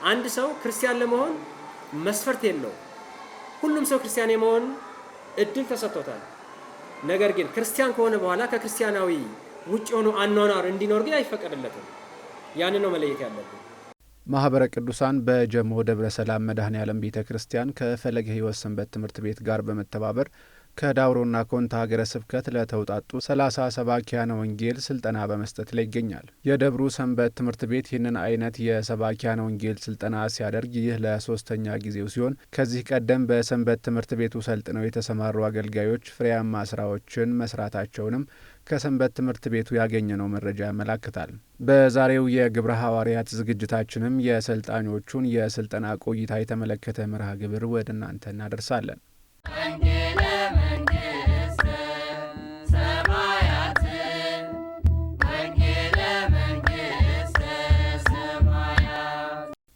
አንድ ሰው ክርስቲያን ለመሆን መስፈርት የለው ሁሉም ሰው ክርስቲያን የመሆን እድል ተሰጥቶታል ነገር ግን ክርስቲያን ከሆነ በኋላ ከክርስቲያናዊ ውጭ ሆኖ አኗኗር እንዲኖር ግን አይፈቀድለትም ያን ነው መለየት ያለብን ማህበረ ቅዱሳን በጀሞ ደብረ ሰላም መድኃኔዓለም ቤተክርስቲያን ከፈለገ ሕይወት ሰንበት ትምህርት ቤት ጋር በመተባበር ከዳውሮና ኮንታ ሀገረ ስብከት ለተውጣጡ 30 ሰባኪያነ ወንጌል ስልጠና በመስጠት ላይ ይገኛል። የደብሩ ሰንበት ትምህርት ቤት ይህንን አይነት የሰባኪያነ ወንጌል ስልጠና ሲያደርግ ይህ ለሶስተኛ ጊዜው ሲሆን ከዚህ ቀደም በሰንበት ትምህርት ቤቱ ሰልጥነው የተሰማሩ አገልጋዮች ፍሬያማ ስራዎችን መስራታቸውንም ከሰንበት ትምህርት ቤቱ ያገኘነው መረጃ ያመለክታል። በዛሬው የግብረ ሐዋርያት ዝግጅታችንም የሰልጣኞቹን የስልጠና ቆይታ የተመለከተ መርሃ ግብር ወደ እናንተ እናደርሳለን።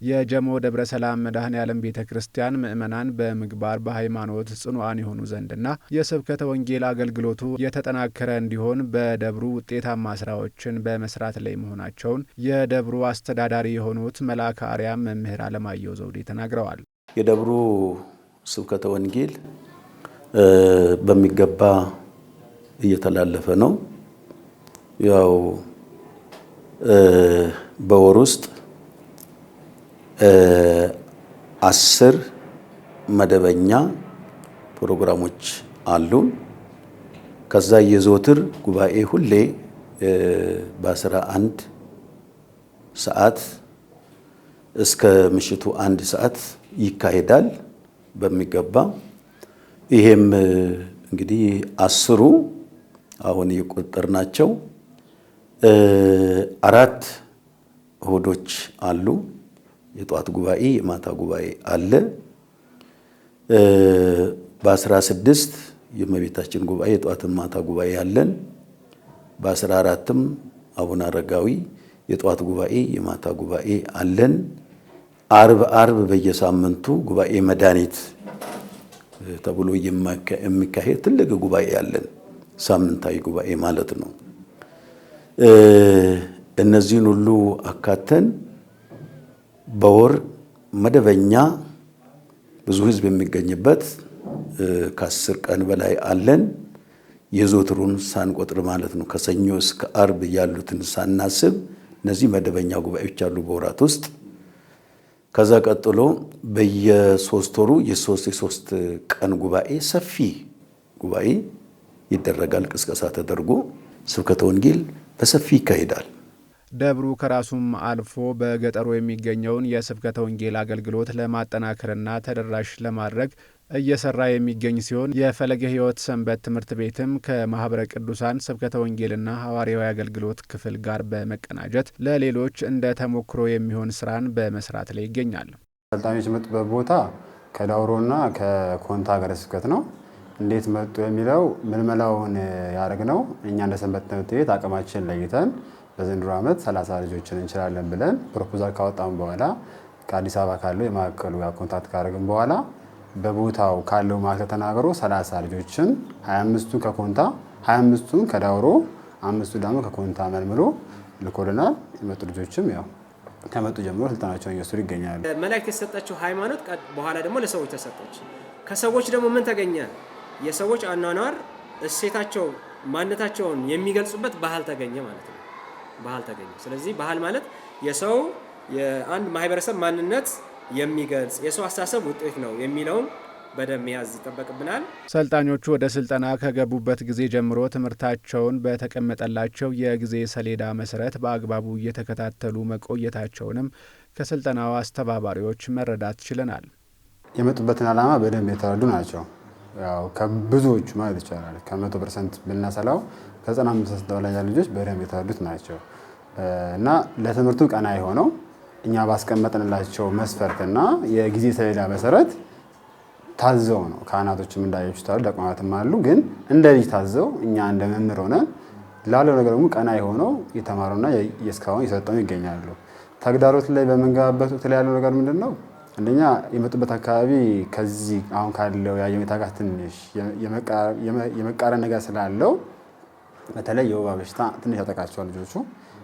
የጀሞ ደብረ ሰላም መድኃኔዓለም ቤተክርስቲያን ምእመናን በምግባር በሃይማኖት ጽኑዓን የሆኑ ዘንድና የስብከተ ወንጌል አገልግሎቱ የተጠናከረ እንዲሆን በደብሩ ውጤታማ ስራዎችን በመስራት ላይ መሆናቸውን የደብሩ አስተዳዳሪ የሆኑት መልአከ አርያም መምህር አለማየሁ ዘውዴ ተናግረዋል። የደብሩ ስብከተ ወንጌል በሚገባ እየተላለፈ ነው። ያው በወር ውስጥ 10 መደበኛ ፕሮግራሞች አሉ። ከዛ የዘወትር ጉባኤ ሁሌ በ11 ሰዓት እስከ ምሽቱ 1 ሰዓት ይካሄዳል በሚገባ። ይሄም እንግዲህ 10ሩ አሁን የቆጠርናቸው 4 እሁዶች አሉ። የጧት ጉባኤ የማታ ጉባኤ አለ። በ16 የእመቤታችን ጉባኤ የጧትን ማታ ጉባኤ አለን። በ14ም አቡነ አረጋዊ የጧት ጉባኤ የማታ ጉባኤ አለን። አርብ በየሳምንቱ ጉባኤ መድኃኒት ተብሎ የሚካሄድ ትልቅ ጉባኤ አለን። ሳምንታዊ ጉባኤ ማለት ነው። እነዚህን ሁሉ አካተን በወር መደበኛ ብዙ ህዝብ የሚገኝበት ከ10 ቀን በላይ አለን። የዘወትሩን ሳንቆጥር ማለት ነው። ከሰኞ እስከ አርብ ያሉትን ሳናስብ እነዚህ መደበኛ ጉባኤዎች አሉ በወራት ውስጥ። ከዛ ቀጥሎ በየ3 ወሩ የ3 ቀን ጉባኤ ሰፊ ጉባኤ ይደረጋል። ቅስቀሳ ተደርጎ ስብከተ ወንጌል በሰፊ ይካሄዳል። ደብሩ ከራሱም አልፎ በገጠሩ የሚገኘውን የስብከተ ወንጌል አገልግሎት ለማጠናከርና ተደራሽ ለማድረግ እየሰራ የሚገኝ ሲሆን የፈለገ ሕይወት ሰንበት ትምህርት ቤትም ከማህበረ ቅዱሳን ስብከተ ወንጌልና ሐዋርያዊ አገልግሎት ክፍል ጋር በመቀናጀት ለሌሎች እንደ ተሞክሮ የሚሆን ስራን በመስራት ላይ ይገኛል። ሰልጣኞች የመጡበት ቦታ ከዳውሮና ከኮንታ ሀገረ ስብከት ነው። እንዴት መጡ የሚለው ምልመላውን ያደረግነው እኛ እንደ ሰንበት ትምህርት ቤት አቅማችን ለይተን በዘንድሮ ዓመት 30 ልጆችን እንችላለን ብለን ፕሮፖዛል ካወጣን በኋላ ከአዲስ አበባ ካለው የማዕከሉ ጋር ኮንታክት ካደረግን በኋላ በቦታው ካለው ማዕከል ተናግሮ 30 ልጆችን 25ቱ ከኮንታ 25ቱ ከዳውሮ 5ቱ ደግሞ ከኮንታ መልምሎ ልኮልናል። የመጡ ልጆችም ያው ከመጡ ጀምሮ ስልጠናቸውን እየወሰዱ ይገኛሉ። መላእክት የተሰጣቸው ሃይማኖት በኋላ ደግሞ ለሰዎች ተሰጠች። ከሰዎች ደግሞ ምን ተገኘ? የሰዎች አኗኗር እሴታቸው ማንነታቸውን የሚገልጹበት ባህል ተገኘ ማለት ነው። ባህል ተገኘ። ስለዚህ ባህል ማለት የሰው የአንድ ማህበረሰብ ማንነት የሚገልጽ የሰው አስተሳሰብ ውጤት ነው የሚለውን በደንብ መያዝ ይጠበቅብናል። ሰልጣኞቹ ወደ ስልጠና ከገቡበት ጊዜ ጀምሮ ትምህርታቸውን በተቀመጠላቸው የጊዜ ሰሌዳ መሰረት በአግባቡ እየተከታተሉ መቆየታቸውንም ከስልጠናው አስተባባሪዎች መረዳት ችለናል። የመጡበትን ዓላማ በደንብ የተረዱ ናቸው። ያው ከብዙዎቹ ማለት ይቻላል ከ100% ብናሰላው ከ95% በላይ ያሉ ልጆች በደንብ የተረዱት ናቸው እና ለትምህርቱ ቀና የሆነው እኛ ባስቀመጥንላቸው መስፈርትና የጊዜ ሰሌዳ መሰረት ታዘው ነው። ካህናቶችም እንዳያችሁት አሉ፣ ዲያቆናትም አሉ። ግን እንደዚህ ታዘው እኛ እንደ መምህር ሆነን ላለው ነገር ደግሞ ቀና የሆነው የተማሩና የስካውን የሰጠው ይገኛሉ። ተግዳሮት ላይ በመንገባበት ወቅት ላይ ያለው ነገር ምንድነው? አንደኛ የመጡበት አካባቢ ከዚህ አሁን ካለው የአየር ሁኔታ ጋር ትንሽ የመቃረን ነገር ስላለው በተለይ የወባ በሽታ ትንሽ ያጠቃቸዋል ልጆቹ።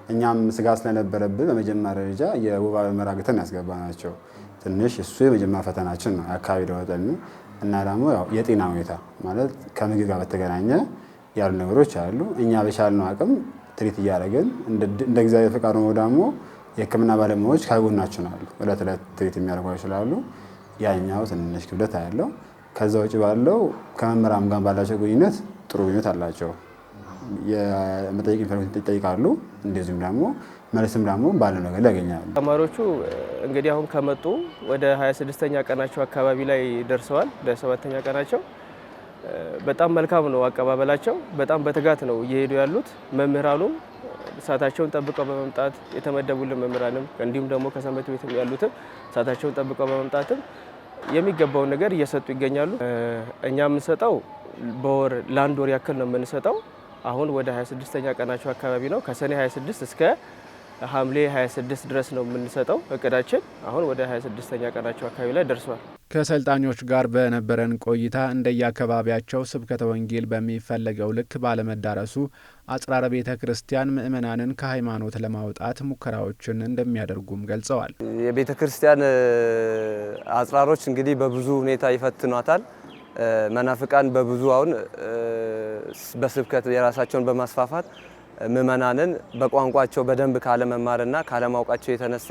እኛም ስጋት ስለነበረብን በመጀመሪያ ደረጃ የወባ ምርመራ ግተን ያስገባናቸው። ትንሽ እሱ የመጀመሪያ ፈተናችን ነው፣ የአካባቢ ለውጥ እና ደግሞ ያው የጤና ሁኔታ ማለት ከምግብ ጋር በተገናኘ ያሉ ነገሮች አሉ። እኛ በቻልነው አቅም ትሪት እያደረግን እንደ እግዚአብሔር ፈቃድ ነው ደግሞ የሕክምና ባለሙያዎች ከጎናችን አሉ። ዕለት ዕለት ትሪት የሚያደርጉ ይችላሉ። ያኛው ትንሽ ክብደት ያለው። ከዛ ውጭ ባለው ከመምህራን ጋር ባላቸው ግንኙነት ጥሩ ግንኙነት አላቸው። የመጠየቅ ኢንፎርሜሽን ይጠይቃሉ። እንደዚሁም ደግሞ መልስም ደግሞ ባለው ነገር ላይ ያገኛሉ። ተማሪዎቹ እንግዲህ አሁን ከመጡ ወደ 26ኛ ቀናቸው አካባቢ ላይ ደርሰዋል። ለ7ኛ ቀናቸው በጣም መልካም ነው አቀባበላቸው። በጣም በትጋት ነው እየሄዱ ያሉት። መምህራኑም ሰዓታቸውን ጠብቀው በመምጣት የተመደቡልን መምህራንም እንዲሁም ደግሞ ከሰንበት ቤት ያሉትም ሰዓታቸውን ጠብቀው በመምጣትም የሚገባውን ነገር እየሰጡ ይገኛሉ። እኛ የምንሰጠው በወር ለአንድ ወር ያክል ነው የምንሰጠው። አሁን ወደ 26ኛ ቀናቸው አካባቢ ነው። ከሰኔ 26 እስከ ሐምሌ 26 ድረስ ነው የምንሰጠው እቅዳችን። አሁን ወደ 26ኛ ቀናቸው አካባቢ ላይ ደርሷል። ከሰልጣኞች ጋር በነበረን ቆይታ እንደየአካባቢያቸው ስብከተ ወንጌል በሚፈለገው ልክ ባለመዳረሱ አጽራረ ቤተ ክርስቲያን ምእመናንን ከሃይማኖት ለማውጣት ሙከራዎችን እንደሚያደርጉም ገልጸዋል። የቤተ ክርስቲያን አጽራሮች እንግዲህ በብዙ ሁኔታ ይፈትኗታል። መናፍቃን በብዙ አሁን በስብከት የራሳቸውን በማስፋፋት ምእመናንን በቋንቋቸው በደንብ ካለመማርና ካለማውቃቸው የተነሳ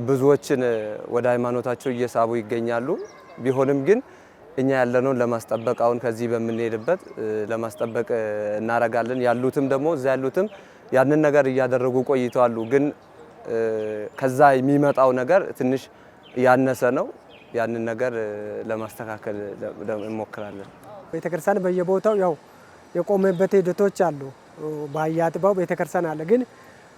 ብዙዎችን ወደ ሃይማኖታቸው እየሳቡ ይገኛሉ። ቢሆንም ግን እኛ ያለነውን ለማስጠበቅ አሁን ከዚህ በምንሄድበት ለማስጠበቅ እናረጋለን። ያሉትም ደግሞ እዛ ያሉትም ያንን ነገር እያደረጉ ቆይተዋል። ግን ከዛ የሚመጣው ነገር ትንሽ ያነሰ ነው። ያንን ነገር ለማስተካከል እንሞክራለን። ቤተክርስቲያን በየቦታው ያው የቆመበት ሂደቶች አሉ። በየአጥቢያው ቤተክርስቲያን አለ። ግን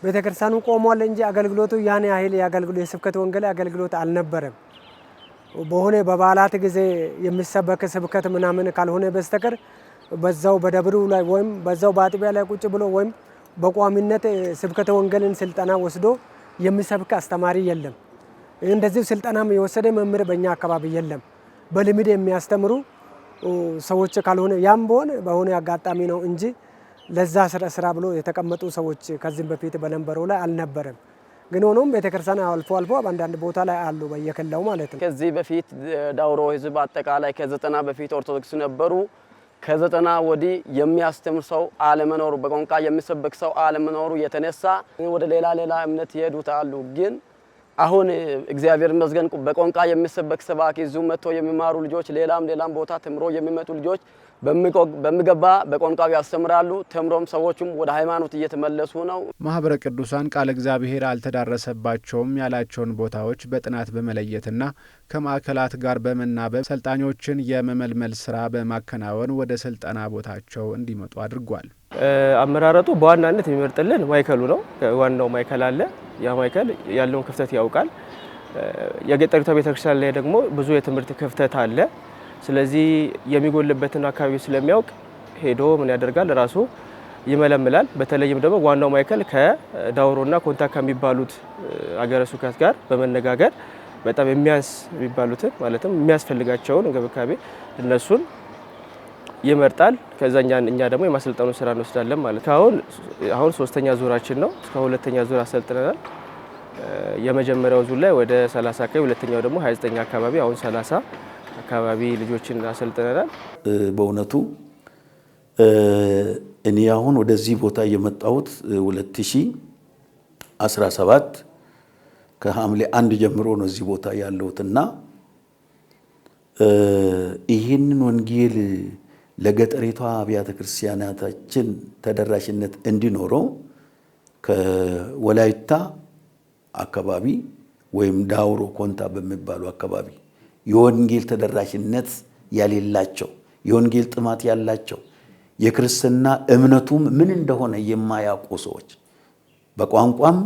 ቤተክርስቲያኑ ቆሟል እንጂ አገልግሎቱ ያን ያህል የስብከት ወንጌል አገልግሎት አልነበረም። በሆነ በበዓላት ጊዜ የሚሰበክ ስብከት ምናምን ካልሆነ በስተቀር በዛው በደብሩ ላይ ወይም በዛው በአጥቢያ ላይ ቁጭ ብሎ ወይም በቋሚነት ስብከተ ወንጌልን ስልጠና ወስዶ የሚሰብክ አስተማሪ የለም። እንደዚህ ስልጠናም የወሰደ መምህር በእኛ አካባቢ የለም። በልምድ የሚያስተምሩ ሰዎች ካልሆነ ያም በሆነ አጋጣሚ ነው እንጂ ለዛ ስራ ብሎ የተቀመጡ ሰዎች ከዚህም በፊት በነበረው ላይ አልነበረም። ግን ሆኖም ቤተክርስቲያን አልፎ በአንዳንድ ቦታ ላይ አሉ፣ በየክልሉ ማለት ነው። ከዚህ በፊት ዳውሮ ህዝብ አጠቃላይ ከ90 በፊት ኦርቶዶክስ ነበሩ። ከ90 ወዲህ የሚያስተምር ሰው አለመኖሩ፣ በቋንቋ የሚሰበክ ሰው አለመኖሩ የተነሳ ወደ ሌላ እምነት ይሄዱት አሉ። ግን አሁን እግዚአብሔር ይመስገን በቋንቋ የሚሰበክ ሰባኪ እዚሁ መጥቶ የሚማሩ ልጆች ሌላም ቦታ ተምሮ የሚመጡ ልጆች በሚገባ በቋንቋው ያስተምራሉ። ተምሮም ሰዎችም ወደ ሃይማኖት እየተመለሱ ነው። ማህበረ ቅዱሳን ቃለ እግዚአብሔር አልተዳረሰባቸውም ያላቸውን ቦታዎች በጥናት በመለየትና ከማዕከላት ጋር በመናበብ ሰልጣኞችን የመመልመል ስራ በማከናወን ወደ ስልጠና ቦታቸው እንዲመጡ አድርጓል። አመራረጡ በዋናነት የሚመርጥልን ማዕከሉ ነው። ዋናው ማዕከል አለ። ያ ማዕከል ያለውን ክፍተት ያውቃል። የገጠሪቷ ቤተክርስቲያን ላይ ደግሞ ብዙ የትምህርት ክፍተት አለ። ስለዚህ የሚጎልበትን አካባቢ ስለሚያውቅ ሄዶ ምን ያደርጋል? ራሱ ይመለምላል። በተለይም ደግሞ ዋናው ማዕከል ከዳውሮና ኮንታ ከሚባሉት አገረ ስብከት ጋር በመነጋገር በጣም የሚያንስ የሚባሉትን ማለትም የሚያስፈልጋቸውን እንክብካቤ እነሱን ይመርጣል። ከዛኛ እኛ ደግሞ የማሰልጠኑ ስራ እንወስዳለን ማለት ነው። አሁን 3ኛ ዙራችን ነው። እስከ 2ኛ ዙር አሰልጥነናል። የመጀመሪያው ዙር ላይ ወደ 30 አካባቢ፣ ሁለተኛው ደግሞ 29 አካባቢ አሁን 30 አካባቢ ልጆችን አሰልጥነናል። በእውነቱ እኔ አሁን ወደዚህ ቦታ የመጣሁት 2017 ከሐምሌ 1 ጀምሮ ነው እዚህ ቦታ ያለሁትና ይህንን ወንጌል ለገጠሪቷ አብያተ ክርስቲያናታችን ተደራሽነት እንዲኖረው ከወላይታ አካባቢ ወይም ዳውሮ ኮንታ በሚባሉ አካባቢ የወንጌል ተደራሽነት ያሌላቸው የወንጌል ጥማት ያላቸው የክርስትና እምነቱም ምን እንደሆነ የማያውቁ ሰዎች በቋንቋም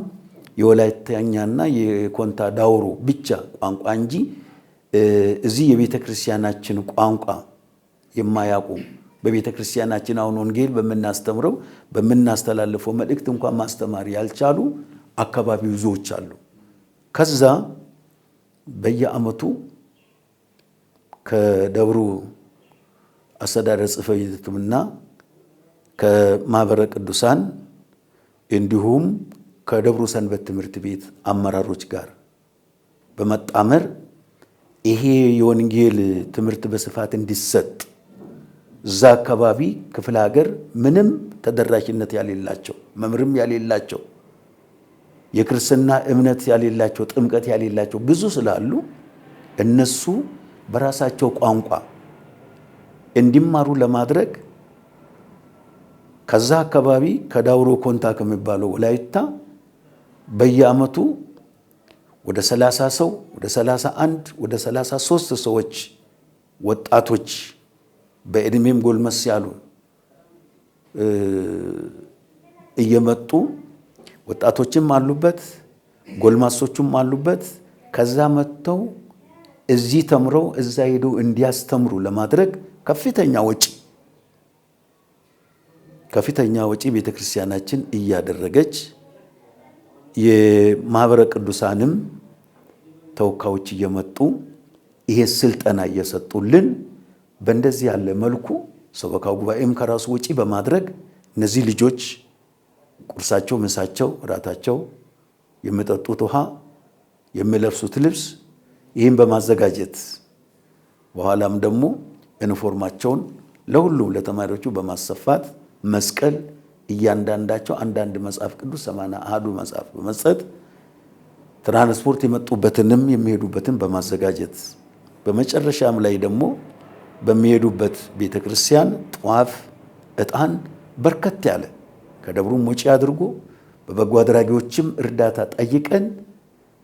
የወላይታኛና የኮንታ ዳውሮ ብቻ ቋንቋ እንጂ እዚህ የቤተ ክርስቲያናችን ቋንቋ የማያውቁ በቤተ ክርስቲያናችን አሁን ወንጌል በመናስተምረው በመናስተላልፈው መልእክት እንኳን ማስተማር ያልቻሉ አካባቢ ብዙዎች አሉ። ከዛ በየዓመቱ ከደብሩ አስተዳደር ጽሕፈት ቤትና ከማህበረ ቅዱሳን እንዲሁም ከደብሩ ሰንበት ትምህርት ቤት አመራሮች ጋር በመጣመር ይሄ የወንጌል ትምህርት በስፋት እንዲሰጥ እዛ አካባቢ ክፍለ ሀገር ምንም ተደራሽነት ያሌላቸው መምህርም ያሌላቸው የክርስትና እምነት ያሌላቸው ጥምቀት ያሌላቸው ብዙ ስላሉ እነሱ በራሳቸው ቋንቋ እንዲማሩ ለማድረግ ከዛ አካባቢ ከዳውሮ ኮንታ ከሚባለው ወላይታ በየዓመቱ ወደ 30 ሰው ወደ 31 ወደ 33 ሰዎች ወጣቶች በእድሜም ጎልመስ ያሉ እየመጡ ወጣቶችም አሉበት ጎልማሶችም አሉበት። ከዛ መጥተው እዚህ ተምረው እዛ ሄደው እንዲያስተምሩ ለማድረግ ከፍተኛ ወጪ ቤተክርስቲያናችን እያደረገች የማህበረ ቅዱሳንም ተወካዮች እየመጡ ይሄ ስልጠና እየሰጡልን በእንደዚህ ያለ መልኩ ሰበካ ጉባኤም ከራሱ ወጪ በማድረግ እነዚህ ልጆች ቁርሳቸው፣ ምሳቸው፣ ራታቸው፣ የሚጠጡት ውሃ፣ የሚለብሱት ልብስ ይህን በማዘጋጀት በኋላም ደግሞ ዩኒፎርማቸውን ለሁሉም ለተማሪዎቹ በማሰፋት መስቀል እያንዳንዳቸው አንዳንድ መጽሐፍ ቅዱስ 81 መጽሐፍ በመስጠት ትራንስፖርት የመጡበትንም የሚሄዱበትን በማዘጋጀት በመጨረሻም ላይ ደግሞ በሚሄዱበት ቤተክርስቲያን ጧፍ፣ ዕጣን በርከት ያለ ከደብሩም ወጪ አድርጎ በበጎ አድራጊዎችም እርዳታ ጠይቀን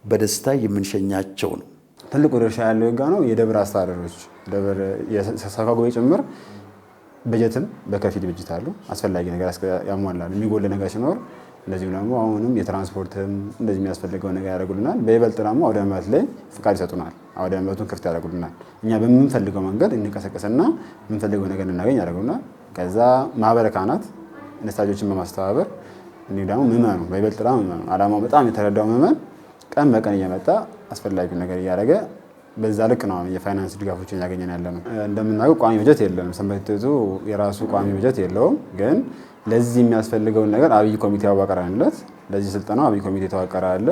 በደስታ የምንሸኛቸው ነው። ትልቁ ድርሻ ያለው ጋ ነው የደብር አስተዳደሮች ደብር የሰበካ ጉባኤ ጭምር በጀትም በከፊል ይበጅታሉ። አስፈላጊ ነገር ያሟላሉ። የሚጎል ነገር ሲኖር እንደዚሁ ደግሞ አሁንም የትራንስፖርትም እንደዚህ የሚያስፈልገው ነገር ያደርጉልናል። በይበልጥ ደግሞ አውደ ምሕረት ላይ ፍቃድ ይሰጡናል። አውደ ምሕረቱን ክፍት ያደርጉልናል። እኛ በምንፈልገው መንገድ እንቀሰቀስና የምንፈልገው ነገር እናገኝ ያደርጉልናል። ከዛ ማህበረ ካህናት ነሳጆችን በማስተባበር እንዲሁ ደግሞ ምዕመኑ በይበልጥ ደግሞ ምዕመኑ ዓላማው በጣም የተረዳው ምዕመን ቀን በቀን እየመጣ አስፈላጊውን ነገር እያደረገ በዛ ልክ ነው የፋይናንስ ድጋፎችን ያገኘን ያለ ነው። እንደምናውቀው ቋሚ በጀት የለንም። ሰንበት ቤቱ የራሱ ቋሚ በጀት የለውም። ግን ለዚህ የሚያስፈልገውን ነገር አብይ ኮሚቴ አዋቅረንለት ለዚህ ስልጠናው አብይ ኮሚቴ ተዋቀረ አለ።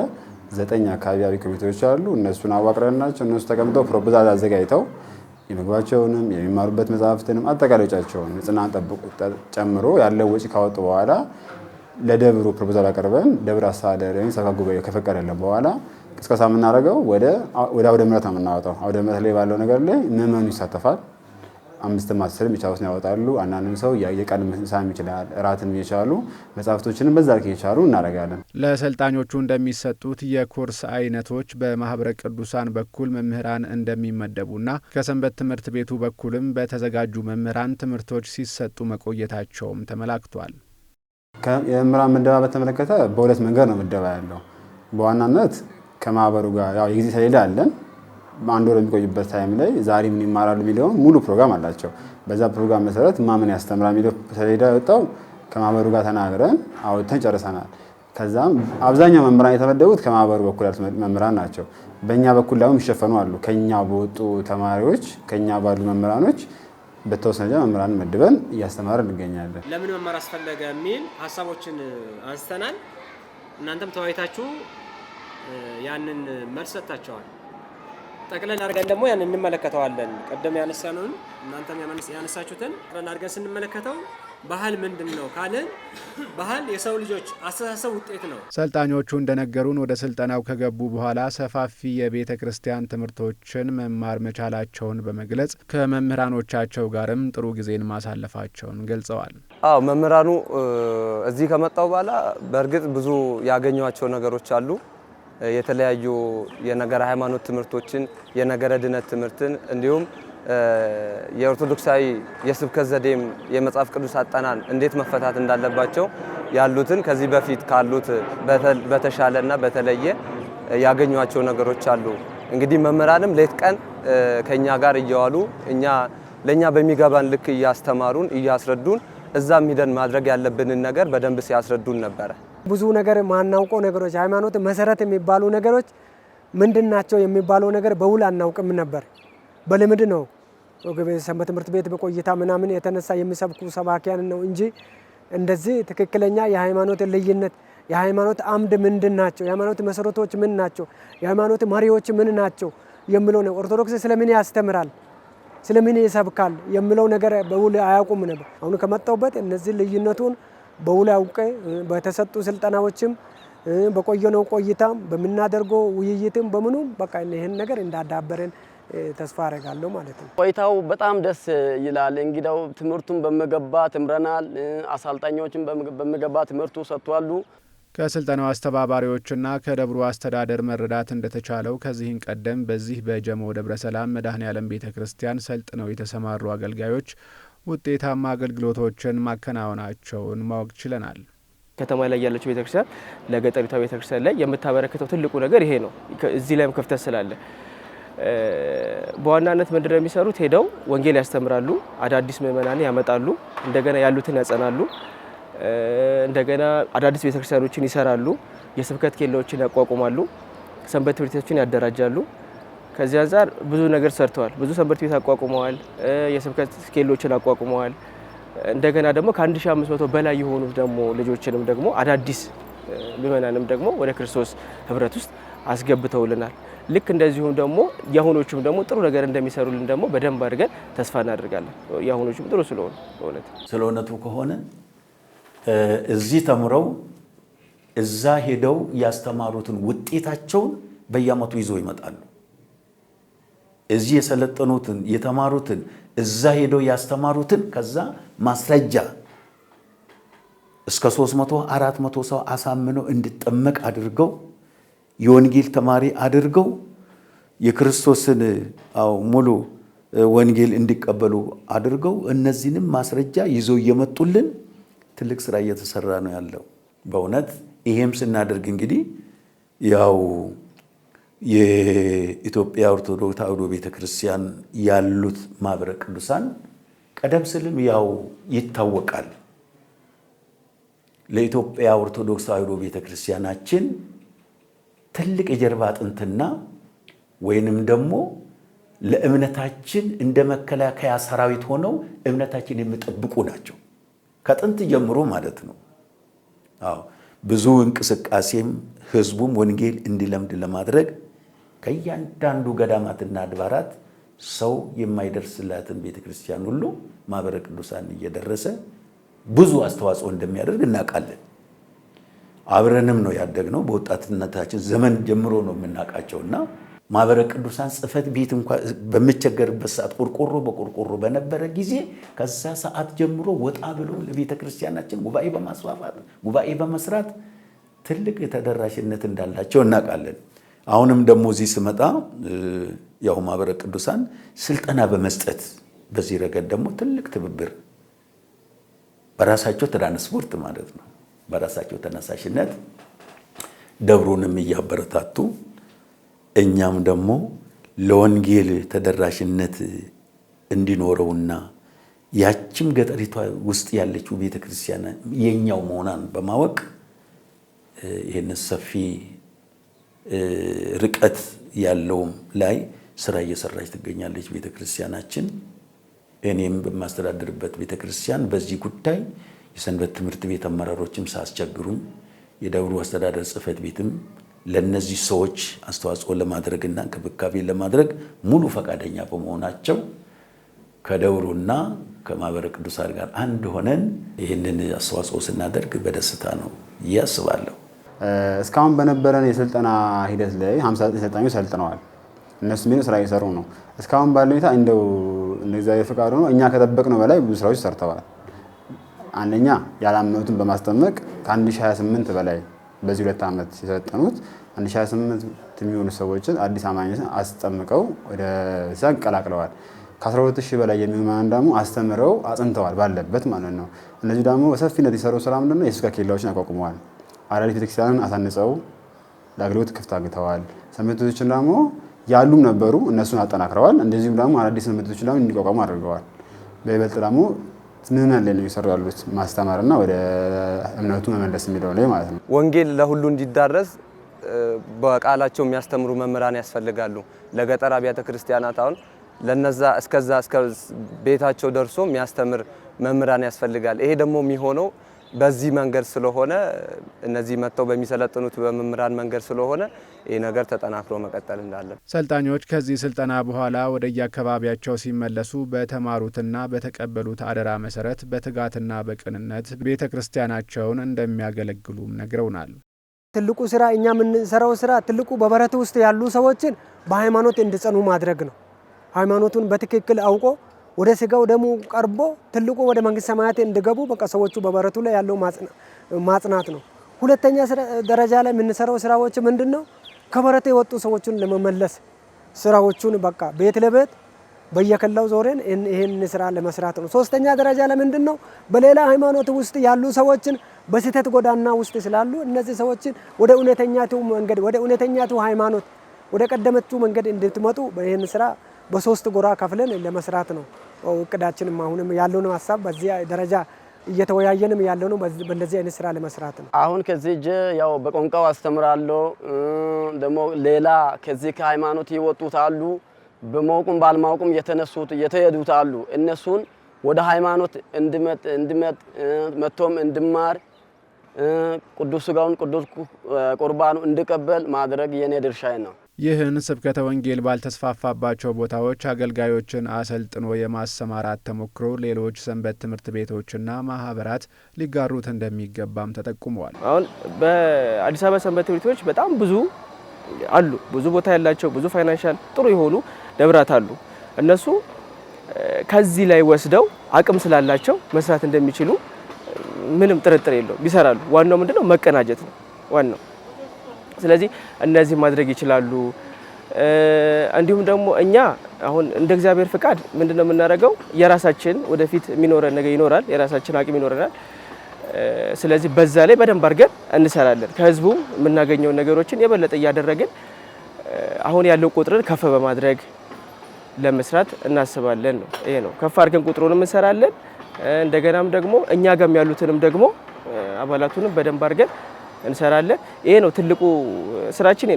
9 አካባቢ አብይ ኮሚቴዎች አሉ። እነሱን አዋቅረንላቸው እነሱ ተቀምጠው ፕሮፖዛል አዘጋጅተው የምግባቸውንም የሚማሩበት መጽሐፍትንም አጠቃላይ ወጪያቸውን ንጽህናን ጠብቆ ጨምሮ ያለው ወጪ ካወጡ በኋላ ለደብሩ ፕሮፖዛል አቀርበን ደብር አስተዳደር ወይም ሰበካ ጉባኤ ከፈቀደልን በኋላ ቅስቀሳ የምናደርገው ወደ አውደ ምሕረት ነው የምናወጣው። አውደ ምሕረት ላይ ባለው ነገር ላይ ምዕመኑ ይሳተፋል። 5ም 10ም የቻሉትን ያወጣሉ። አንዳንድም ሰው የቀን ምሳም ይችላል፣ እራትም እየቻሉ መጽሐፍቶችንም በዛ ልክ እየቻሉ እናደርጋለን። ለሰልጣኞቹ እንደሚሰጡት የኮርስ አይነቶች በማህበረ ቅዱሳን በኩል መምህራን እንደሚመደቡና ከሰንበት ትምህርት ቤቱ በኩልም በተዘጋጁ መምህራን ትምህርቶች ሲሰጡ መቆየታቸውም ተመላክቷል። የመምህራን ምደባ በተመለከተ በሁለት መንገድ ነው ምደባ ያለው። በዋናነት ከማህበሩ ጋር ያው የጊዜ ሰሌዳ አለን። አንድ ወር የሚቆዩበት ታይም ላይ ዛሬ ምን ይማራሉ የሚለውን ሙሉ ፕሮግራም አላቸው። በዛ ፕሮግራም መሰረት ማምን ያስተምራል የሚለው ሰሌዳ የወጣው ከማህበሩ ጋር ተናግረን አውጥተን ጨርሰናል። ከዛም አብዛኛው መምህራን የተመደቡት ከማህበሩ በኩል ያሉት መምህራን ናቸው። በእኛ በኩል ደግሞ የሚሸፈኑ አሉ። ከኛ በወጡ ተማሪዎች ከኛ ባሉ መምህራኖች በተወሰነ መምህራን መድበን እያስተማርን እንገኛለን። ለምን መማር አስፈለገ የሚል ሀሳቦችን አንስተናል። እናንተም ተወያይታችሁ ያንን መልስ ሰጥታችኋል። ጠቅለል አድርገን ደግሞ ያን እንመለከተዋለን። ቀደም ያነሳነውን እናንተም ያነሳችሁትን ጠቅለል አድርገን ስንመለከተው ባህል ምንድን ነው ካልን ባህል የሰው ልጆች አስተሳሰብ ውጤት ነው። ሰልጣኞቹ እንደነገሩን ወደ ስልጠናው ከገቡ በኋላ ሰፋፊ የቤተ ክርስቲያን ትምህርቶችን መማር መቻላቸውን በመግለጽ ከመምህራኖቻቸው ጋርም ጥሩ ጊዜን ማሳለፋቸውን ገልጸዋል። አዎ መምህራኑ እዚህ ከመጣው በኋላ በእርግጥ ብዙ ያገኟቸው ነገሮች አሉ። የተለያዩ የነገረ ሃይማኖት ትምህርቶችን፣ የነገረ ድነት ትምህርትን እንዲሁም የኦርቶዶክሳዊ የስብከት ዘዴም የመጽሐፍ ቅዱስ አጠናን እንዴት መፈታት እንዳለባቸው ያሉትን ከዚህ በፊት ካሉት በተሻለና በተለየ ያገኟቸው ነገሮች አሉ። እንግዲህ መምህራንም ሌት ቀን ከኛ ጋር እየዋሉ ለኛ በሚገባን ልክ እያስተማሩን እያስረዱን እዛም ሂደን ማድረግ ያለብንን ነገር በደንብ ሲያስረዱን ነበረ። ብዙ ነገር ማናውቀው ነገሮች ሃይማኖት መሰረት የሚባሉ ነገሮች ምንድናቸው የሚባለው ነገር በውል አናውቅም ነበር። በልምድ ነው ሰንበት ትምህርት ቤት በቆይታ ምናምን የተነሳ የሚሰብኩ ሰባኪያን ነው እንጂ እንደዚህ ትክክለኛ የሃይማኖት ልዩነት የሃይማኖት አምድ ምንድን ናቸው፣ የሃይማኖት መሰረቶች ምን ናቸው፣ የሃይማኖት መሪዎች ምን ናቸው የሚለው ነው። ኦርቶዶክስ ስለምን ያስተምራል፣ ስለምን ይሰብካል የሚለው ነገር በውል አያውቁም ነበር። አሁን ከመጣሁበት እነዚህ ልዩነቱን በውል አውቄ በተሰጡ ስልጠናዎችም በቆየነው ቆይታም በምናደርገው ውይይትም በምኑም በቃ ይሄን ነገር እንዳዳበረን ተስፋ አደርጋለሁ ማለት ነው። ቆይታው በጣም ደስ ይላል። እንግዲያው ትምህርቱን በመገባ ተምረናል። አሰልጣኞችን በመገባ ትምህርቱ ሰጥቷሉ። ከስልጠናው አስተባባሪዎችና ከደብሩ አስተዳደር መረዳት እንደተቻለው ከዚህን ቀደም በዚህ በጀሞ ደብረ ሰላም መድኃኔዓለም ቤተ ክርስቲያን ሰልጥነው የተሰማሩ አገልጋዮች ውጤታማ አገልግሎቶችን ማከናወናቸውን ማወቅ ችለናል። ከተማ ላይ ያለችው ቤተክርስቲያን ለገጠሪቷ ቤተክርስቲያን ላይ የምታበረክተው ትልቁ ነገር ይሄ ነው። እዚህ ላይም ክፍተት ስላለ በዋናነት ምንድነው የሚሰሩት? ሄደው ወንጌል ያስተምራሉ፣ አዳዲስ ምእመናን ያመጣሉ፣ እንደገና ያሉትን ያጸናሉ፣ እንደገና አዳዲስ ቤተክርስቲያኖችን ይሰራሉ፣ የስብከት ኬላዎችን ያቋቁማሉ፣ ሰንበት ትምህርት ቤቶችን ያደራጃሉ። ከዚህ አንጻር ብዙ ነገር ሰርተዋል። ብዙ ሰንበት ቤት አቋቁመዋል፣ የስብከት ኬሎችን አቋቁመዋል። እንደገና ደግሞ ከ1500 በላይ የሆኑት ደግሞ ልጆችንም ደግሞ አዳዲስ ምእመናንም ደግሞ ወደ ክርስቶስ ህብረት ውስጥ አስገብተውልናል። ልክ እንደዚሁም ደግሞ የአሁኖቹም ደግሞ ጥሩ ነገር እንደሚሰሩልን ደግሞ በደንብ አድርገን ተስፋ እናደርጋለን። የአሁኖቹም ጥሩ ስለሆነ ስለ እውነቱ ከሆነ እዚህ ተምረው እዛ ሄደው ያስተማሩትን ውጤታቸውን በየዓመቱ ይዘው ይመጣሉ። እዚህ የሰለጠኑትን የተማሩትን እዛ ሄደው ያስተማሩትን ከዛ ማስረጃ እስከ 300 400 ሰው አሳምነው እንዲጠመቅ አድርገው የወንጌል ተማሪ አድርገው የክርስቶስን ሙሉ ወንጌል እንዲቀበሉ አድርገው እነዚህንም ማስረጃ ይዘው እየመጡልን ትልቅ ስራ እየተሰራ ነው ያለው። በእውነት ይሄም ስናደርግ እንግዲህ ያው የኢትዮጵያ ኦርቶዶክስ ተዋሕዶ ቤተክርስቲያን ያሉት ማህበረ ቅዱሳን ቀደም ሲልም ያው ይታወቃል። ለኢትዮጵያ ኦርቶዶክስ ተዋሕዶ ቤተክርስቲያናችን ትልቅ የጀርባ አጥንትና ወይንም ደግሞ ለእምነታችን እንደ መከላከያ ሰራዊት ሆነው እምነታችን የሚጠብቁ ናቸው። ከጥንት ጀምሮ ማለት ነው። ብዙ እንቅስቃሴም ህዝቡም ወንጌል እንዲለምድ ለማድረግ ከእያንዳንዱ ገዳማትና አድባራት ሰው የማይደርስላትን ቤተክርስቲያን ሁሉ ማህበረ ቅዱሳን እየደረሰ ብዙ አስተዋጽኦ እንደሚያደርግ እናውቃለን። አብረንም ነው ያደግነው። በወጣትነታችን ዘመን ጀምሮ ነው የምናውቃቸውና ማህበረ ቅዱሳን ጽሕፈት ቤት እንኳን በሚቸገርበት ሰዓት ቆርቆሮ በቆርቆሮ በነበረ ጊዜ ከዛ ሰዓት ጀምሮ ወጣ ብሎ ለቤተ ክርስቲያናችን ጉባኤ በማስፋፋት ጉባኤ በመስራት ትልቅ ተደራሽነት እንዳላቸው እናውቃለን። አሁንም ደግሞ እዚህ ስመጣ ያው ማህበረ ቅዱሳን ስልጠና በመስጠት በዚህ ረገድ ደግሞ ትልቅ ትብብር በራሳቸው ትራንስፖርት ማለት ነው በራሳቸው ተነሳሽነት ደብሩንም እያበረታቱ እኛም ደግሞ ለወንጌል ተደራሽነት እንዲኖረውና ያችም ገጠሪቷ ውስጥ ያለችው ቤተክርስቲያን የኛው መሆኗን በማወቅ ይሄን ሰፊ ርቀት ያለውም ላይ ስራ እየሰራች ትገኛለች ቤተክርስቲያናችን። እኔም በማስተዳደርበት ቤተክርስቲያን በዚህ ጉዳይ የሰንበት ትምህርት ቤት አመራሮችም ሳስቸግሩኝ የደብሩ አስተዳደር ጽሕፈት ቤትም ለነዚህ ሰዎች አስተዋጽኦ ለማድረግና እንክብካቤ ለማድረግ ሙሉ ፈቃደኛ በመሆናቸው ከደብሩና ከማህበረ ቅዱሳን ጋር አንድ ሆነን ይህንን አስተዋጽኦ ስናደርግ በደስታ ነው ያስባለሁ። እስካሁን በነበረን የስልጠና ሂደት ላይ 59 ሰልጣኞች ሰልጥነዋል። እነሱ ምን ስራ እየሰሩ ነው። እስካሁን ባለው ሁኔታ እንደው እግዚአብሔር ፈቃዱ ነው እኛ ከጠበቅነው በላይ ብዙ ስራዎች ሰርተዋል። አንደኛ ያላመኑትን በማስጠመቅ ከ1028 በላይ በዚህ 2 ዓመት የሰለጠኑት 1028 የሚሆኑ ሰዎችን አዲስ አማኞችን አስጠምቀው ወደ ሲያቅ ቀላቅለዋል። ከ12000 በላይ የሚሆኑ ደግሞ አስተምረው አጽንተዋል ባለበት ማለት ነው። እነዚህ ደግሞ በሰፊነት የሰሩ ስራ ምንድነው? የስብከት ኬላዎችን አቋቁመዋል። አዳዲስ ቤተክርስቲያንን አሳንጸው ለአገልግሎት ክፍት አግኝተዋል። ሰንበት ቤቶችን ደግሞ ያሉም ነበሩ እነሱን አጠናክረዋል። እንደዚሁም ደግሞ አዳዲስ ሰንበት ቤቶችን ደግሞ እንዲቋቋሙ አድርገዋል። በይበልጥ ደግሞ ምንምን ላይ ነው እየሰሩ ያሉት ማስተማርና ወደ እምነቱ መመለስ የሚለው ላይ ማለት ነው። ወንጌል ለሁሉ እንዲዳረስ በቃላቸው የሚያስተምሩ መምህራን ያስፈልጋሉ። ለገጠር አብያተ ክርስቲያናት አሁን ለነዛ እስከ ቤታቸው ደርሶ የሚያስተምር መምህራን ያስፈልጋል። ይሄ ደግሞ የሚሆነው በዚህ መንገድ ስለሆነ እነዚህ መጥተው በሚሰለጥኑት በመምህራን መንገድ ስለሆነ ይህ ነገር ተጠናክሮ መቀጠል እንዳለበት ሰልጣኞች ከዚህ ስልጠና በኋላ ወደ የአካባቢያቸው ሲመለሱ በተማሩትና በተቀበሉት አደራ መሰረት በትጋትና በቅንነት ቤተ ክርስቲያናቸውን እንደሚያገለግሉም ነግረውናል። ትልቁ ስራ እኛ የምንሰራው ስራ ትልቁ በበረቱ ውስጥ ያሉ ሰዎችን በሃይማኖት እንዲጸኑ ማድረግ ነው። ሃይማኖቱን በትክክል አውቆ ወደ ስጋው ደሙ ቀርቦ ትልቁ ወደ መንግስት ሰማያት እንዲገቡ በቃ ሰዎቹ በበረቱ ላይ ያለው ማጽናት ነው። ሁለተኛ ደረጃ ላይ የምንሰራው ስራዎች ምንድነው? ከበረቱ የወጡ ሰዎችን ለመመለስ ስራዎቹን በቃ ቤት ለቤት በየከላው ዞረን ይሄን ስራ ለመስራት ነው። ሶስተኛ ደረጃ ላይ ምንድነው? በሌላ ሃይማኖት ውስጥ ያሉ ሰዎችን በስህተት ጎዳና ውስጥ ስላሉ እነዚህ ሰዎችን ወደ እውነተኛቱ መንገድ ወደ እውነተኛቱ ሃይማኖት ወደ ቀደመችው መንገድ እንድትመጡ ይሄን ስራ በሶስት ጎራ ከፍለን ለመስራት ነው እቅዳችንም። አሁንም ያለውን ሐሳብ በዚህ ደረጃ እየተወያየንም ያለነው በእንደዚህ አይነት ስራ ለመስራት ነው። አሁን ከዚህ ያው በቋንቋው አስተምራለሁ። ደግሞ ሌላ ከዚህ ከሃይማኖት ይወጡት አሉ፣ በማወቁም ባልማወቁም የተነሱት የተሄዱት አሉ። እነሱን ወደ ሃይማኖት መጥቶም እንድማር ቅዱስ ሥጋውን ቅዱስ ቁርባኑ እንድቀበል ማድረግ የኔ ድርሻዬ ነው። ይህን ስብከተ ወንጌል ባልተስፋፋባቸው ቦታዎች አገልጋዮችን አሰልጥኖ የማሰማራት ተሞክሮ ሌሎች ሰንበት ትምህርት ቤቶችና ማህበራት ሊጋሩት እንደሚገባም ተጠቁመዋል። አሁን በአዲስ አበባ ሰንበት ትምህርት ቤቶች በጣም ብዙ አሉ። ብዙ ቦታ ያላቸው ብዙ ፋይናንሻል ጥሩ የሆኑ ደብራት አሉ። እነሱ ከዚህ ላይ ወስደው አቅም ስላላቸው መስራት እንደሚችሉ ምንም ጥርጥር የለውም። ይሰራሉ። ዋናው ምንድነው? መቀናጀት ነው ዋናው። ስለዚህ እነዚህ ማድረግ ይችላሉ። እንዲሁም ደግሞ እኛ አሁን እንደ እግዚአብሔር ፍቃድ ምንድነው የምናደርገው? የራሳችን ወደፊት የሚኖረን ነገር ይኖራል። የራሳችን አቅም ይኖረናል። ስለዚህ በዛ ላይ በደንብ አድርገን እንሰራለን። ከህዝቡም የምናገኘው ነገሮችን የበለጠ እያደረግን አሁን ያለው ቁጥርን ከፍ በማድረግ ለመስራት እናስባለን ነው። ይሄ ነው ከፍ አድርገን ቁጥሩንም እንሰራለን። እንደገናም ደግሞ እኛ ጋርም ያሉትንም ደግሞ አባላቱንም በደንብ አድርገን እንሰራለን። ይሄ ነው ትልቁ ስራችን።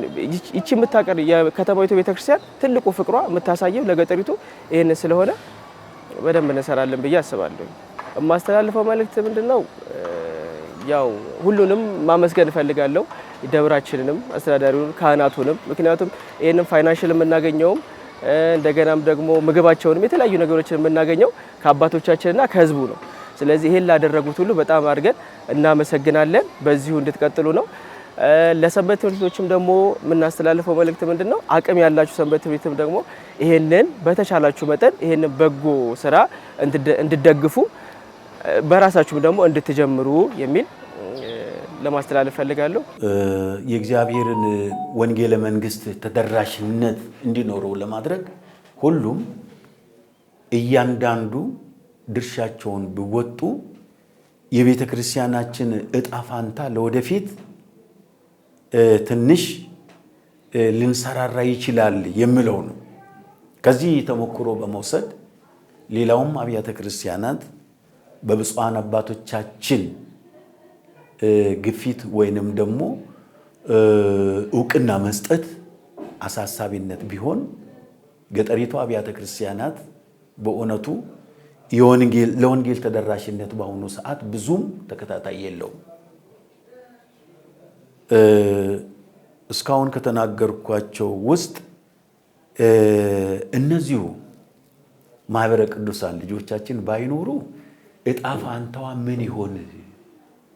ይቺ የምታቀር የከተማይቱ ቤተክርስቲያን ትልቁ ፍቅሯ የምታሳየው ለገጠሪቱ ይሄን ስለሆነ በደንብ እንሰራለን ብዬ አስባለሁ። የማስተላልፈው መልእክት ምንድነው? ያው ሁሉንም ማመስገን እፈልጋለሁ። ደብራችንንም፣ አስተዳዳሪውን፣ ካህናቱንም። ምክንያቱም ይሄንን ፋይናንሻል የምናገኘውም እንደገናም ደግሞ ምግባቸውንም የተለያዩ ነገሮችን የምናገኘው ከአባቶቻችንና ከህዝቡ ነው። ስለዚህ ይሄን ላደረጉት ሁሉ በጣም አድርገን እናመሰግናለን። በዚሁ እንድትቀጥሉ ነው። ለሰንበት ትምህርት ቤቶችም ደግሞ የምናስተላልፈው መልእክት ምንድነው? አቅም ያላችሁ ሰንበት ትምህርት ቤትም ደግሞ ይሄንን በተቻላችሁ መጠን ይሄንን በጎ ስራ እንድትደግፉ በራሳችሁም ደግሞ እንድትጀምሩ የሚል ለማስተላለፍ ፈልጋለሁ። የእግዚአብሔርን ወንጌለ መንግስት ተደራሽነት እንዲኖረው ለማድረግ ሁሉም እያንዳንዱ ድርሻቸውን ቢወጡ የቤተ ክርስቲያናችን እጣ ፋንታ ለወደፊት ትንሽ ልንሰራራ ይችላል የሚለው ነው። ከዚህ ተሞክሮ በመውሰድ ሌላውም አብያተ ክርስቲያናት በብፁዓን አባቶቻችን ግፊት ወይንም ደግሞ እውቅና መስጠት አሳሳቢነት ቢሆን ገጠሪቱ አብያተ ክርስቲያናት በእውነቱ ለወንጌል ተደራሽነት በአሁኑ ሰዓት ብዙም ተከታታይ የለውም። እስካሁን ከተናገርኳቸው ውስጥ እነዚሁ ማህበረ ቅዱሳን ልጆቻችን ባይኖሩ እጣ ፋንታዋ ምን ይሆን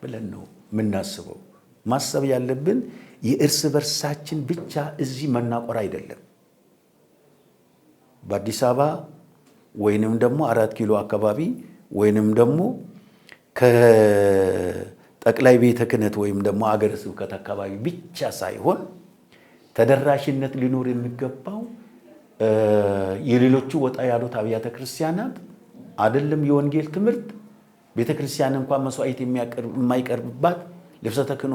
ብለን ነው የምናስበው። ማሰብ ያለብን የእርስ በርሳችን ብቻ እዚህ መናቆር አይደለም። በአዲስ አበባ ወይንም ደግሞ 4 ኪሎ አካባቢ ወይንም ደግሞ ከጠቅላይ ቤተ ክህነት ወይም ደግሞ አገረ ስብከት አካባቢ ብቻ ሳይሆን ተደራሽነት ሊኖር የሚገባው የሌሎቹ ወጣ ያሉት አብያተ ክርስቲያናት አይደለም። የወንጌል ትምህርት ቤተ ክርስቲያን እንኳን መስዋዕት የማይቀርብባት ልብሰ ተክህኖ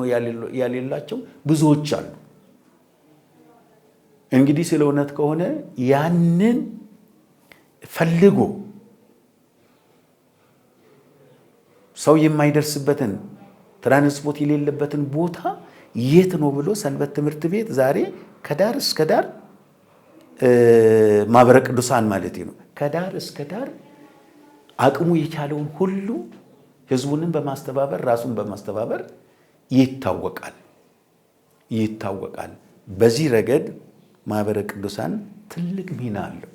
ያሌላቸው ብዙዎች አሉ። እንግዲህ ስለ እውነት ከሆነ ያንን ፈልጎ ሰው የማይደርስበትን ትራንስፖርት የሌለበትን ቦታ የት ነው ብሎ ሰንበት ትምህርት ቤት ዛሬ ከዳር እስከ ዳር ማህበረ ቅዱሳን ማለት ነው ከዳር እስከ ዳር አቅሙ የቻለውን ሁሉ ህዝቡንም በማስተባበር ራሱን በማስተባበር ይታወቃል። በዚህ ረገድ ማህበረ ቅዱሳን ትልቅ ሚና አለው።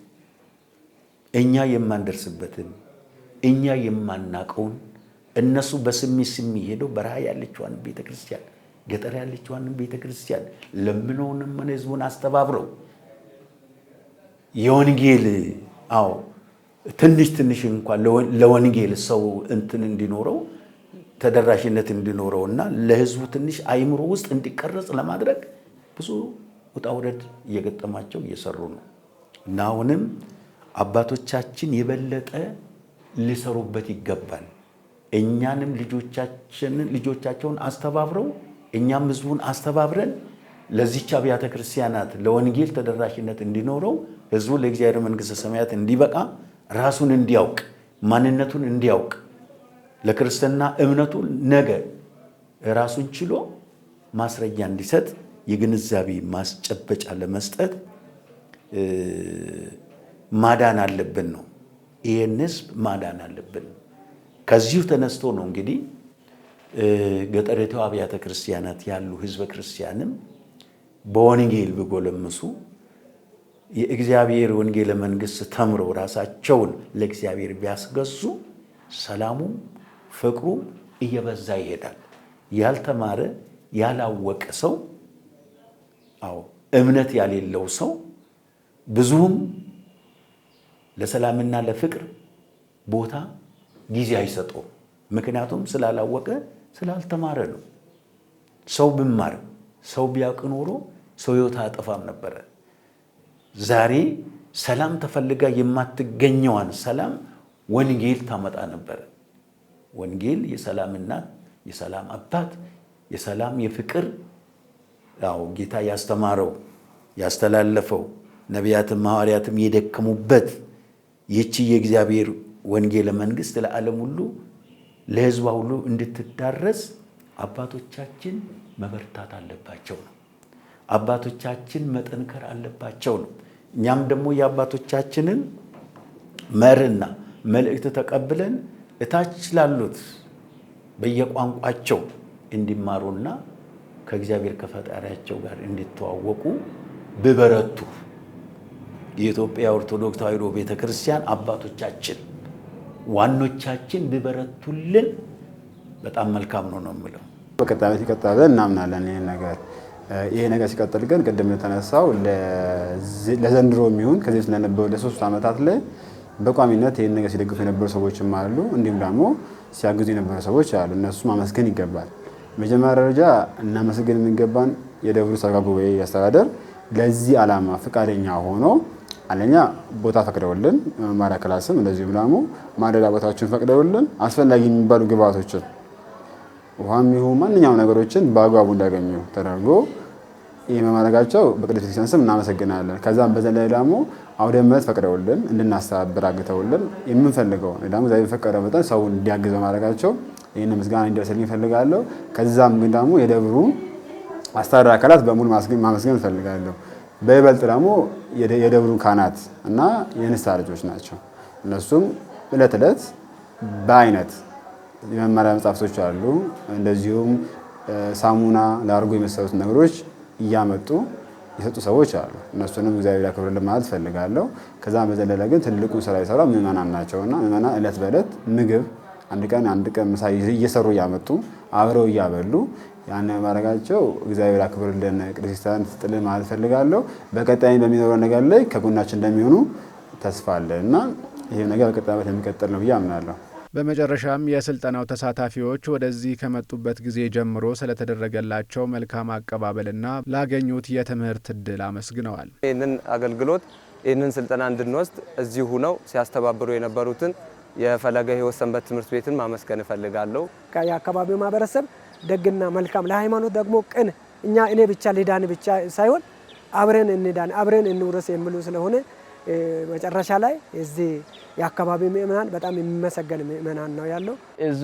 እኛ የማንደርስበትን እኛ የማናቀውን እነሱ በስሚ ሄደው በረሃ ያለችዋን ቤተክርስቲያን ገጠር ያለችዋን ቤተክርስቲያን ለምነውንም ህዝቡን አስተባብረው የወንጌል ትንሽ እንኳን ለወንጌል ሰው እንትን እንዲኖረው ተደራሽነት እንዲኖረውና ለህዝቡ ትንሽ አይምሮ ውስጥ እንዲቀረጽ ለማድረግ ብዙ ውጣ ውረድ እየገጠማቸው እየሰሩ ነው እና አሁንም አባቶቻችን የበለጠ ሊሰሩበት ይገባል። እኛንም ልጆቻቸውን አስተባብረው እኛም ህዝቡን አስተባብረን ለዚህች አብያተ ክርስቲያናት ለወንጌል ተደራሽነት እንዲኖረው ህዝቡ ለእግዚአብሔር መንግሥተ ሰማያት እንዲበቃ ራሱን እንዲያውቅ ማንነቱን እንዲያውቅ ለክርስትና እምነቱ ነገ ራሱን ችሎ ማስረጃ እንዲሰጥ የግንዛቤ ማስጨበጫ ለመስጠት ማዳን አለብን ነው። ይሄን ህዝብ ማዳን አለብን። ከዚሁ ተነስቶ ነው እንግዲህ ገጠሪቱ አብያተ ክርስቲያናት ያሉ ህዝበ ክርስቲያንም በወንጌል ቢጎለምሱ የእግዚአብሔር ወንጌል መንግሥት ተምረው ራሳቸውን ለእግዚአብሔር ቢያስገዙ ሰላሙም ፍቅሩም እየበዛ ይሄዳል። ያልተማረ ያላወቀ ሰው እምነት ያሌለው ሰው ብዙም ለሰላምና ለፍቅር ቦታ ጊዜ አይሰጠውም። ምክንያቱም ስላላወቀ ስላልተማረ ነው። ሰው ቢማር ሰው ቢያውቅ ኖሮ ሰው ህይወት አያጠፋም ነበረ። ዛሬ ሰላም ተፈልጋ የማትገኘዋን ሰላም ወንጌል ታመጣ ነበረ። ወንጌል የሰላም እናት፣ የሰላም አባት፣ የሰላም የፍቅር ጌታ ያስተማረው ያስተላለፈው ነቢያትም ሐዋርያትም የደከሙበት ይህች የእግዚአብሔር ወንጌል መንግሥት ለዓለም ሁሉ ለህዝቧ ሁሉ እንድትዳረስ አባቶቻችን መበርታት አለባቸው ነው። አባቶቻችን መጠንከር አለባቸው ነው። እኛም ደግሞ የአባቶቻችንን መርህና መልእክት ተቀብለን እታች ላሉት በየቋንቋቸው እንዲማሩና ከእግዚአብሔር ከፈጣሪያቸው ጋር እንዲተዋወቁ ቢበረቱ የኢትዮጵያ ኦርቶዶክስ ተዋሕዶ ቤተክርስቲያን አባቶቻችን ዋኖቻችን ቢበረቱልን በጣም መልካም ነው የምለው። በቀጣይነት ይቀጥላል እናምናለን። ይሄ ነገር ሲቀጥል ግን ቅድም የተነሳው ለዘንድሮ የሚሆን ከዚህ ስለነበረው ለሶስት ዓመታት ላይ በቋሚነት ይሄን ነገር ሲደግፉ የነበሩ ሰዎችም አሉ፣ እንዲሁም ደግሞ ሲያግዙ የነበሩ ሰዎች አሉ። እነሱ ማመስገን ይገባል። መጀመሪያ ደረጃ እናመስገን የሚገባን የደብሩ ሰበካ ጉባኤ አስተዳደር ለዚህ ዓላማ ፈቃደኛ ሆኖ አንደኛ ቦታ ፈቅደውልን መማሪያ ክላስም እንደዚሁም ደግሞ ማደሪያ ቦታዎችን ፈቅደውልን አስፈላጊ የሚባሉ ግብአቶችን ውሃም ይሁን ማንኛውም ነገሮችን በአግባቡ እንዳገኙ ተደርጎ ይህ በማድረጋቸው በቅድስት ቤተክርስቲያን ስም እናመሰግናለን። ከዛም በዘለለ ደግሞ አውደ ምሕረት ፈቅደውልን እንድናስተባብር አግተውልን የምንፈልገው ደግሞ ዛሬ በፈቀደው መጠን ሰውን እንዲያግዝ በማድረጋቸው ይህን ምስጋና እንዲደርስልኝ እፈልጋለሁ። ከዛም ግን ደግሞ የደብሩ አስተዳደር አካላት በሙሉ ማመስገን እፈልጋለሁ። በይበልጥ ደግሞ የደብሩ ካህናት እና የንስሐ ልጆች ናቸው። እነሱም ዕለት ዕለት በአይነት የመማሪያ መጽሐፍቶች አሉ፣ እንደዚሁም ሳሙና ላርጎ የመሰሉት ነገሮች እያመጡ የሰጡ ሰዎች አሉ። እነሱንም እግዚአብሔር ያክብርልን ማለት እፈልጋለሁ። ከዛም በዘለለ ግን ትልቁን ስራ የሰራው ምዕመናን ናቸውና ምዕመናን ዕለት በዕለት ምግብ አንድ ቀን ምሳ እየሰሩ እያመጡ አብረው እያበሉ ያን ማድረጋቸው እግዚአብሔር ያክብርልን ቅድስታን ትጥልን ማለት እፈልጋለሁ። በቀጣይ በሚኖረው ነገር ላይ ከጎናችን እንደሚሆኑ ተስፋ አለን እና ይሄ ነገር በቀጣይ የሚቀጥል ነው ብዬ አምናለሁ። በመጨረሻም የስልጠናው ተሳታፊዎች ወደዚህ ከመጡበት ጊዜ ጀምሮ ስለተደረገላቸው መልካም አቀባበልና ላገኙት የትምህርት እድል አመስግነዋል። ይህንን አገልግሎት ይህንን ስልጠና እንድንወስድ እዚሁ ሆነው ሲያስተባብሩ የነበሩትን የፈለገ ሕይወት ሰንበት ትምህርት ቤትን ማመስገን እፈልጋለሁ። የአካባቢው ማህበረሰብ ደግና መልካም ለሃይማኖት ደግሞ ቅን እኔ ብቻ ልዳን ብቻ ሳይሆን አብረን እንዳን አብረን እንውረስ የሚሉ ስለሆነ መጨረሻ ላይ እዚህ የአካባቢ ምእመናን በጣም የሚመሰገን ምእመናን ነው ያለው። እዙ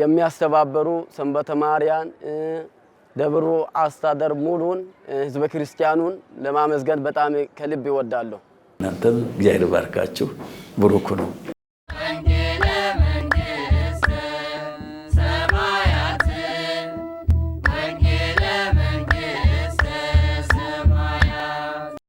የሚያስተባበሩ ሰንበተ ማርያም ደብሩ አስተዳደር ሙሉን ህዝበ ክርስቲያኑን ለማመስገን በጣም ከልብ ይወዳለሁ። እናንተም እግዚአብሔር ባርካችሁ። ብሩክ ነው።